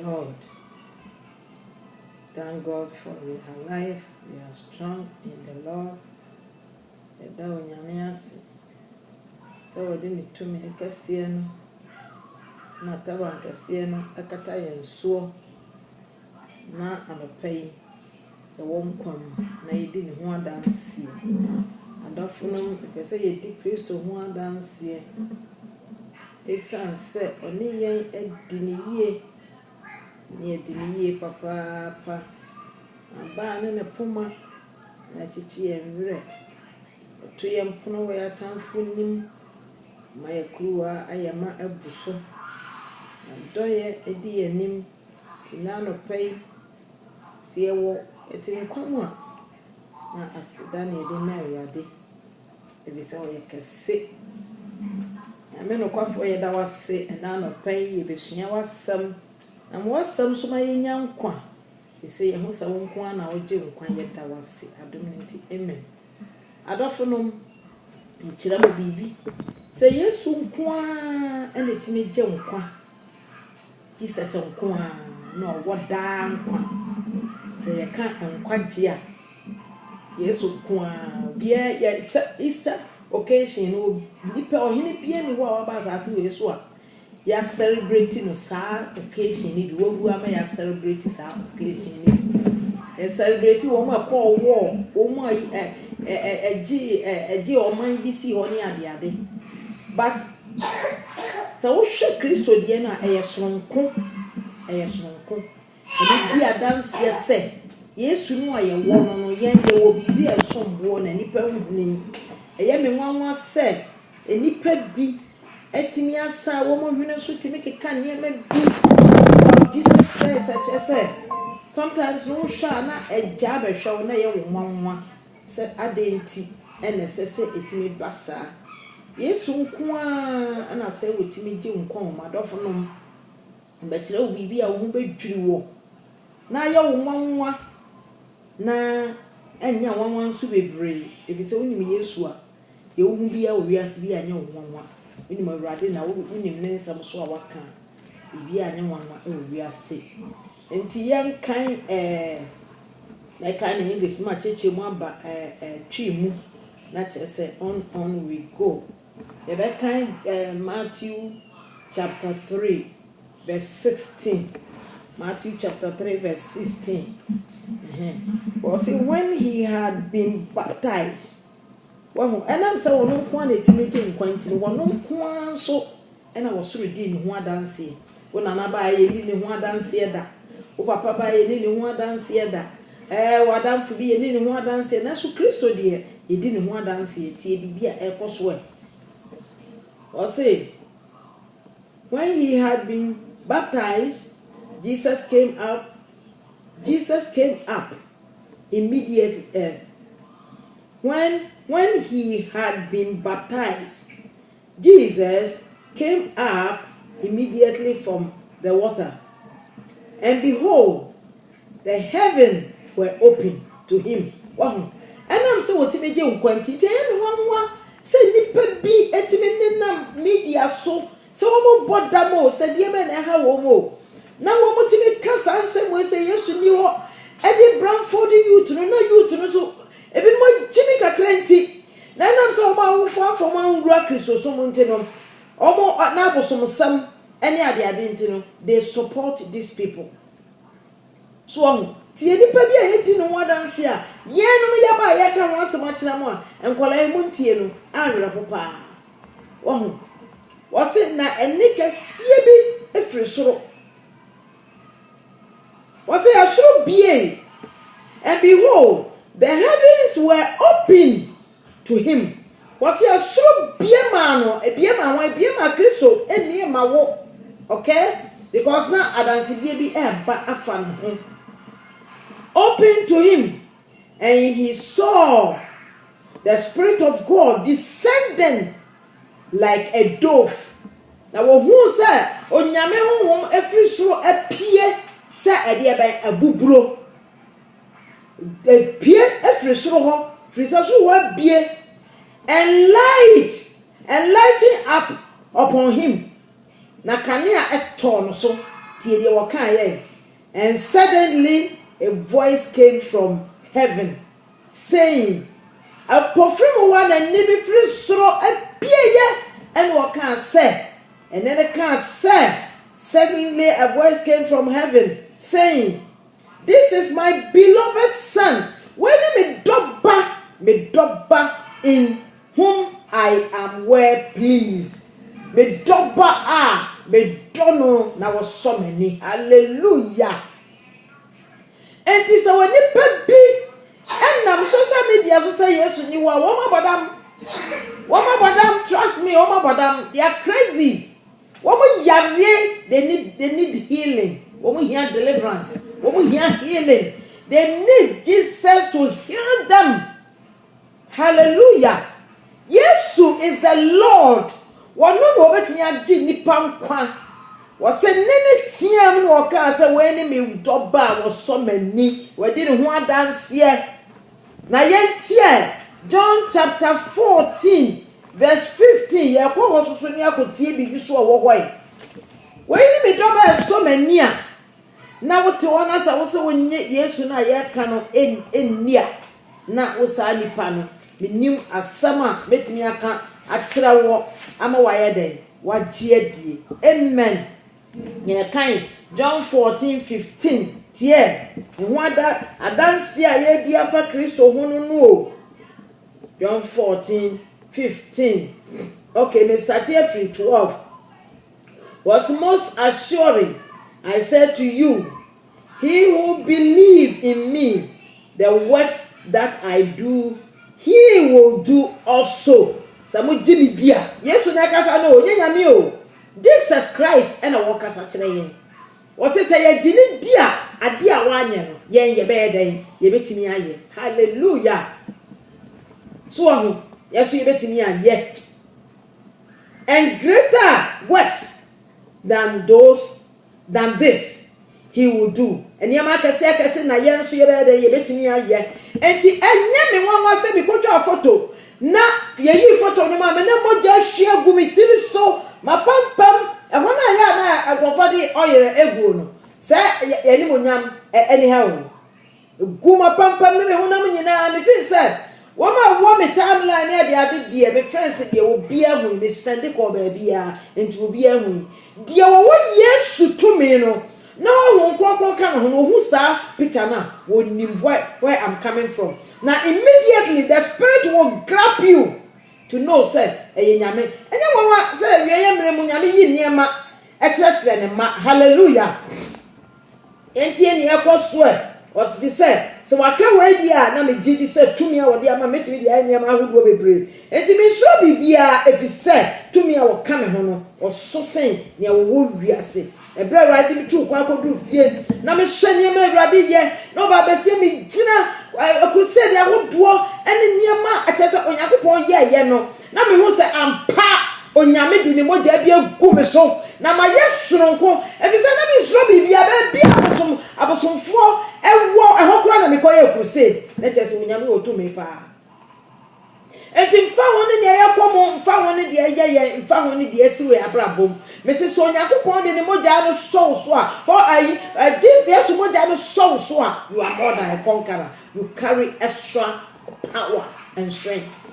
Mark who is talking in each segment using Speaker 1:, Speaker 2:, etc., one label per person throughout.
Speaker 1: Lord, thank God for we are alive, we are strong in the Lord. Eda onyame ase. So we didn't to me kasiye no. Na tawa kasiye no akata yensuo. Na anopai. The one kwam na yedi ne ho adanse. Adafo no pese yedi Kristo ho adanse. Esan se oni yen edi ne yie. Ni edi ne yie papa. Aba ne poma na chichi enwre. To yam pono we atamfo nim ma yakruwa ayama abuso. Doye edi yanim kinano pay siewo etin kwamwa na asida na edi na awade ebisa o yakase ameno kwafo yeda wase na no pay yebesua wasam na wasam so ma yenya nkwa ese ye ho sawo nkwa na oje nkwa yeda wase adomnti amen. Adofo nom nchira mo bibi se Yesu nkwa ene timi je nkwa Jesus nkwa no woda nkwa se ye ka nkwa je Yesu nkwa bia ya Easter occasion no nipa ohini bia ni wo aba asase Yesu a ya celebrate no sa occasion ni bi wogu ama ya celebrate sa occasion ni e celebrate wo ma call war wo ma eji oman bi si ho ni ade but so wo hwe Kristo die na eyesonko e bi adanse se Yesu no aye wo no yen ye wo bibi esombo na nipa huni eye me nwanwa se enipa bi etimi asa wo mo hwene so timi keka ne ma bi Jesus Christ say sometimes no hwa na eja be hwe na ye wo nwanwa se adenti ene sese etimi basa Yesu nkoa ana se wetimi je nkon madofo nom mbekire wo bibi a wo bedwiri wo na ye wo nwanwa na enya nwanwa nso bebre ebise wonim Yesu a ye wo bia wo wiase bi anya wo nwanwa wonim awurade na wonim ne nsam so a waka bi anya nwanwa e wo wiase enti yankan like in English ma cheche mu aba twi mu na chese on we go. The kind Matthew chapter 3 verse 16. Matthew chapter 3 verse 16. Was it when he had been baptized? Well, and I'm saying no quantity meeting quantity one no quan so and I was ready in one dance. When anaba ye ni one dance da. O papa ba ye ni one dance da. Wadam fu bi ye ni ho adanse na so Kristo de ye di ni ho adanse tie bibia ekoso e o say when he had been baptized Jesus came up immediately when he had been baptized Jesus came up immediately from the water and behold the heaven were open to him. Wow. And I'm so what me je nkwanti te me wanwa se nipa bi etime nenam media so wo boda mo se de me na ha wo mo na wo motime kasa ansem we se Yesu ni ho e de Bramford youth no so ebi mo jimi kakrenti na nam so ma wo fo ma nwura Kristo so mo ntino omo na abosom sam ene ade ntino they support these people so tie nipa bi a yedi no wadanse a yenum yaba yeka ho asem akira mo a enkola emu ntie no anwere popa wo se na enika sie bi efiri soro wo se asoro bie and behold the heavens were open to him wo se asoro bie ma no ebie ma Kristo emie ma wo okay because na adanse bie bi eba afa no open to him and he saw the Spirit of God descending like a dove. Now who said onyame honhom efiri soro apie sa ede ebe abuburo apie efiri soro ho frisa so wa bie and lighting up upon him na kanea eto no so And suddenly a voice came from heaven saying, a perfume one and nibi free soro a pieye and what can say. And then it can say, suddenly a voice came from heaven saying, this is my beloved son. When me dobba in whom I am well pleased. Me dobba me dono na was so many. Hallelujah. And this our nipa bi and nam social media so say yes you are woman badam trust me woman badam they are crazy. Woman yare they need healing. Woman hear deliverance. Woman hear healing. They need Jesus to heal them. Hallelujah. Yesu is the Lord. One no betini agi nipa nkwa. Was say nene tiam no ka say when me doba was so many. We did ho dance here. Na yentie John chapter 14 verse 15. Ye ko hososo ni akotie bibi so wo hoi. When me doba so many a na wote wona sa wo se wonye Yesu na ye ka no ennia na wo sa nipa no menim asama metimi aka akira wo ama waye den wagye adie. Amen. Ye kan John 14:15 tie ho adanse a ye di afa Kristo ho no o. John 14:15. Okay, me start here from 12. Was most assuring I said to you, he who believes in me, the works that I do, he will do also. Samu Jimmy dia. Yesu na kasa no nyanyame o. Jesus Christ and a worker such a was say ye jini dia ade a wanye no yen ye be den ye betimi aye. Hallelujah. So ahu yesu ye betimi aye. And greater works than this he will do. And yama kase na yen so ye be den ye betimi aye. Enti enye me won se mi kotwa photo na ye yi photo no ma me na moja hwia gumi tiri so ma pampam e hona ya na agofodi oyere egu no se ye ni monyam anyhow guma pampam ne me hona nyina me fin se wo ma wo me timeline e de ade de me friends de obi ahu me send ko ba bia enti obi ahu de wo Yesu to me no no won kwakwa kan ho no hu sa picture na wonim where I'm coming from. Now immediately the spirit will grab you to know say nyame enya won say wiye mremu nyame yi niema e kire ne ma. Hallelujah. Enti eni ekoso e was fi say so waka we dia na me gidi say tumi a wode ama metimi dia niema ahodo bebre enti mi so bibia e fi say tumi a wo ka me ho no oso sen ne wo wiase ebra radi mi tu kwa akodu fie na me hwe niema radi ye no ba be se mi gina akusedi ahodo ene niema atese onyakopon ye no na me hu say ampa onyame di ni moja bia gu me so na ma yesuronko efise na me suro bibia ba bia abosomfo ewo ehokura na me koye crusade na chese onyame otu me pa enti mfa woni ne yakomo mfa woni de ye mfa woni de asiwe abrabom me se so onyakopon de ni moja no so a for this yesu moja no so a you are more than a conqueror. You carry extra power and strength.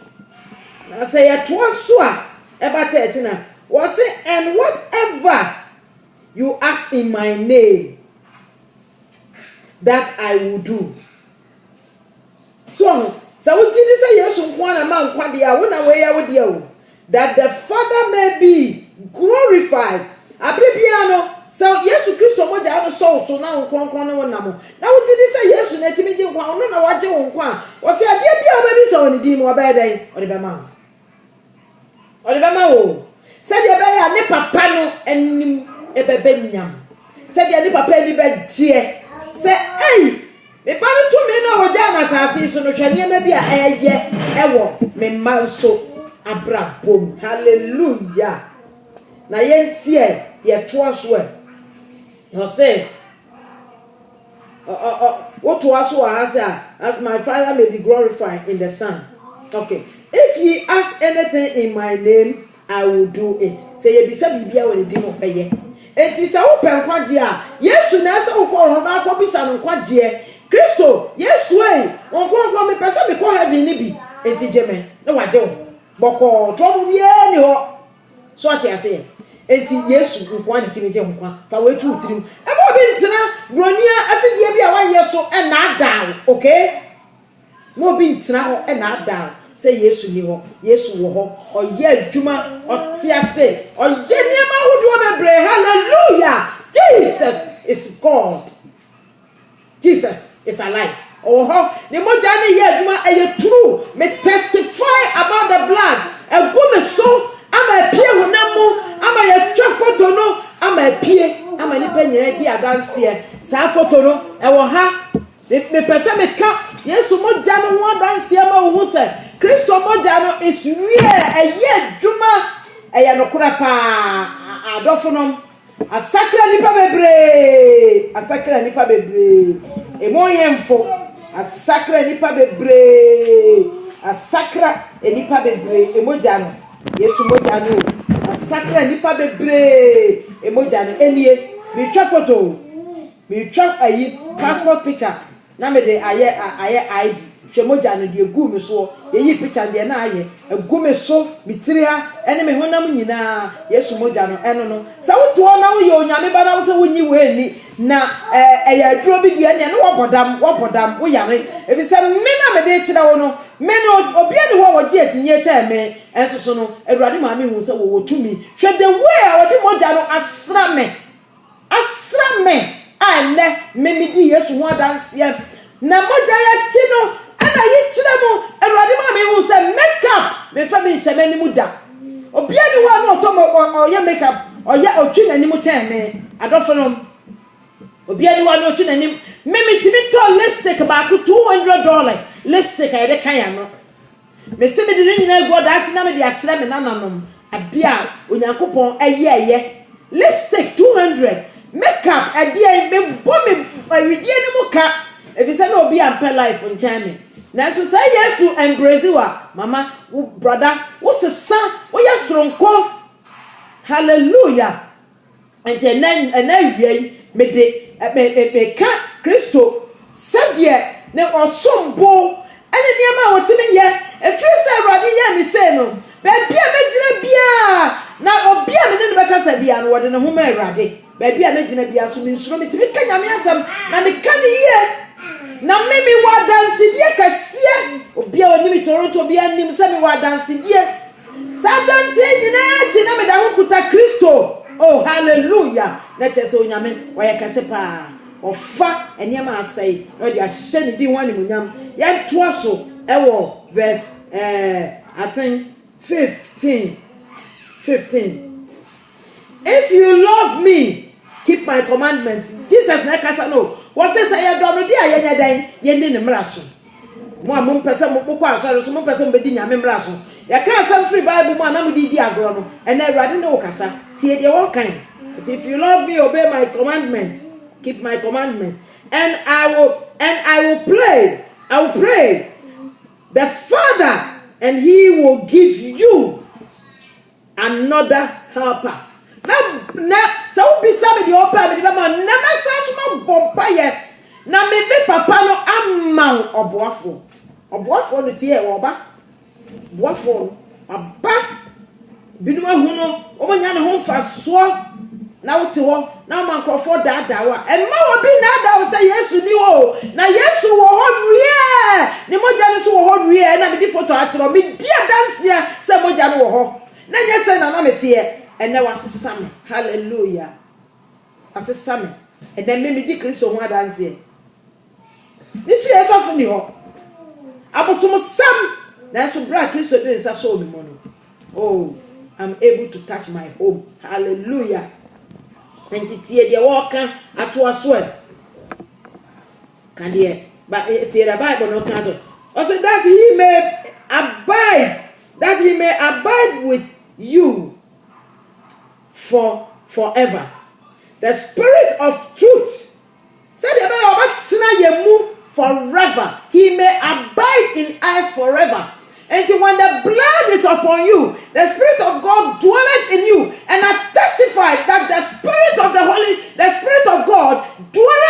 Speaker 1: Na say ya to so a eba 13 was say and whatever you ask in my name that I will do. So we did say yes nkwana ma nkwa dia wo na we ya wo dia o that the Father may be glorified. Abrebia no so Yesu Kristo moja no so na nkronkron ne wonamo na wo did say Yesu na timi je nkwa no na waje wo nkwa wo say ade bia o ba bi so ni di mo ba dan o de be ma wo said ya be ya ne papa no enim ebebe nyam said ya ne papa ni be je say ei me ba no to me na wo ja na sase so no hwane ma bia eye ewo me manso abrabom. Hallelujah. Na yentie ye to aso e no say what to aso ha my Father may be glorified in the Son. Okay, if ye ask anything in my name I will do it. Say ye bisa bibia when di mo peye
Speaker 2: enti se wo pen kwaje a Yesu na se wo ko na ko bisa no kwaje Kristo Yesu won me pese me ko heaven ni bi enti jeme na waje wo boko to mu ye ni ho so ati ase enti Yesu nkwa ni timi je nkwa fa wetu utirim e ba obi ntina bronia afidie bi a wa Yesu e na ada okay mo bi ntina ho e na ada say Yesu ni ho Yesu wo ho oye adwuma otiase oye niam ahodo bebre hallelujah Jesus is God Jesus is alive oh ho ni moja ni ye adwuma eye true me testify about the blood e go me so ama pie hunamu ama ye twa photo no ama pie ama ni panyere di adanse sa photo no e wo ha me pese me ka Yesu moja no ho adanse ama wo se Kristo moja no is real eye dwuma eye no kura pa adofonom asakra nipa bebre emoyemfo asakra nipa bebre emoja no Yesu moja no asakra nipa bebre emoja no enie mi twa photo mi twa ayi passport picture na me de aye ID hwe moja no de gu mi so yeyi picture de na aye egu mi so mitiri ha ene me honam nyina Yesu moja no eno no sa woto na wo ye onyame ba na wo se wonyi we ni na eya aduro bi de ene no wobodam wo yare ebi se me na me de kira wo no me no obi ani wo woje atinye cha me enso so no Awurade ma me hu se wo wotumi hwe de we a wodi moja no asra me ane me di Yesu ho adanse na moja ya chi no ana yi kire mo Awurade ma me hu se makeup me fa me hye mani mu da obi ani wo no to mo oye makeup oye otwi nani mu cha me adofo no obi ani wo no otwi nani me timi to lipstick ba ko $200 lipstick ay de kan ya no me se me de nyina ego da achi na me de akire me nananom ade a onyankopon eye lipstick 200 makeup ade ay me bo me awidie ni mu ka ebi se na obi ampe life nchame na so say Yesu embrace wa mama wo brother wo sesa wo yesronko hallelujah enti ena wiei me de me ka Kristo sadie ne osombo ene niam a wotimi ye efiri se Awurade ye mi se no ba bia megina bia na obi a me ne beka sa bia no wode ne ho ma Awurade ba bia megina bia so mi nsuro mi timi ka nyame asam na me ka ne ye na mimi wa dansidie kasie obi a oni mi Toronto obi anim se mi wa dansidie sa dansie nyina chi na me da ho kuta Kristo oh hallelujah na chese onyame wa ye kase pa ofa eniema asai no dia hye ne di wani munyam ye toa so ewo verse I think 15 if you love me keep my commandments Jesus na kasa no what says I do no dia ye nyadan ye ndi ne mraso mo a mo pese mo ko asare so mo pese mo bedi nyame mraso ya ka asam free Bible mo anam di agro no ena Awurade ne wo kasa tie de wo kan if you love me obey my commandments keep my commandment and I will pray the Father and he will give you another helper na so be sabe de opa me de ma na message ma bompa ye na me be papa no amman oboafo no tie wo ba boafo aba binu ahu no omanya ne ho mfa so na wote ho na mankrofo dada wa emma wo bi na da wo say Yesu ni ho na Yesu wo ho wie ni moja no so wo ho wie na me di photo a kiro me dia danse se moja no wo ho na nya se na metie ene wasesame hallelujah asesame ene me di Kristo ho adanse mi fi eso ni ho abotum sam na so bra Kristo dey sa so me mo no oh I'm able to touch my home hallelujah entitie de woka atoa so e kan de ba tie da Bible no kan to o say that he may abide with you forever the spirit of truth said about tena yemu forever he may abide in us forever And when the blood is upon you, the Spirit of God dwelleth in you. And I testify that the Spirit of God dwelleth